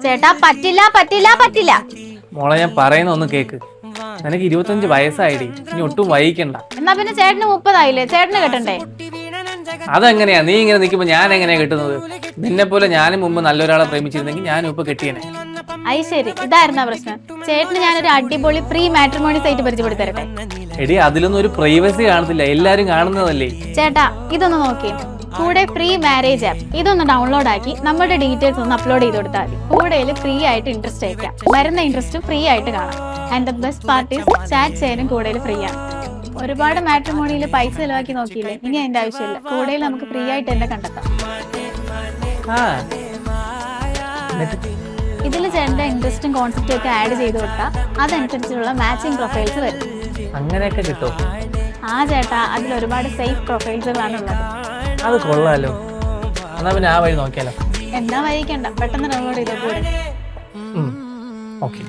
ചേട്ടാ പറ്റില്ല പറ്റില്ല പറ്റില്ല. മോളെ ഞാൻ പറയുന്ന ഒന്ന് കേക്ക്. നിനക്ക് 25 വയസ്സായിടി, ഇനി ഒട്ടും വൈകിക്കണ്ട. എന്നാ പിന്നെ ചേട്ടന് 30 ആയില്ലേ, ചേട്ടന് കെട്ടണ്ടേ? അതെങ്ങനെയാ നീ ഇങ്ങനെ നിൽക്കുമ്പോ ഞാൻ എങ്ങനെയാ കിട്ടുന്നത്? നിന്നെ പോലെ ഞാനും മുമ്പ് നല്ലൊരാളെ പ്രേമിച്ചിരുന്നെങ്കിൽ ഞാനും ഇപ്പൊ കെട്ടിയനെ. അയ് ശരി, ഇതായിരുന്ന പ്രശ്നം. ചേട്ടന് ഞാനൊരു അടിപൊളി പ്രീ മാട്രിമോണി സൈറ്റ് പരിചയപ്പെടുത്തി തരട്ടെ? എടി അതിലൊന്നും ഒരു പ്രൈവസി കാണത്തില്ല, എല്ലാരും കാണുന്നതല്ലേ. ചേട്ടാ ഇതൊന്ന് നോക്കിയേ, കൂടെ ഫ്രീ മാരേജ് ആപ്പ്. ഇതൊന്ന് ഡൗൺലോഡ് ആക്കി നമ്മുടെ ഡീറ്റെയിൽസ് ഒന്ന് അപ്ലോഡ് ചെയ്ത് കൊടുത്താൽ മതി. കൂടെ ഫ്രീ ആയിട്ട് ഇൻട്രസ്റ്റ് അയക്കാം, വരുന്ന ഇൻട്രസ്റ്റ് ഫ്രീ ആയിട്ട് കാണാം. And the best parties chat ചെയ്യാനും കൂടെ ഫ്രീ ആണ്. ഒരുപാട് മാട്രിമോണിയിൽ പൈസ ചെലവാക്കി നോക്കിയില്ലേ, ഇനി അതിന്റെ ആവശ്യമില്ല. കൂടെ നമുക്ക് ഫ്രീ ആയിട്ട് തന്നെ കണ്ടെത്താം. ഇതിൽ ചേട്ടന്റെ ഇൻട്രസ്റ്റും കോൺസെപ്റ്റും ഒക്കെ ആഡ് ചെയ്ത് കൊടുത്താൽ അതനുസരിച്ചുള്ള മാച്ചിങ് പ്രൊഫൈൽസ് വരും. അങ്ങനെയൊക്കെ കിട്ടും? ആ ചേട്ടാ, അതിൽ ഒരുപാട് സേഫ് പ്രൊഫൈൽസുകളാണ് ഉള്ളത്. അത് കൊള്ളാലോ. എന്നാ പിന്നെ ആ വഴി നോക്കിയാലോ? എന്താ വൈകിക്കണ്ട, പെട്ടെന്ന് ഡൗൺലോഡ് ചെയ്തോ കൂടെ. ഓക്കെ.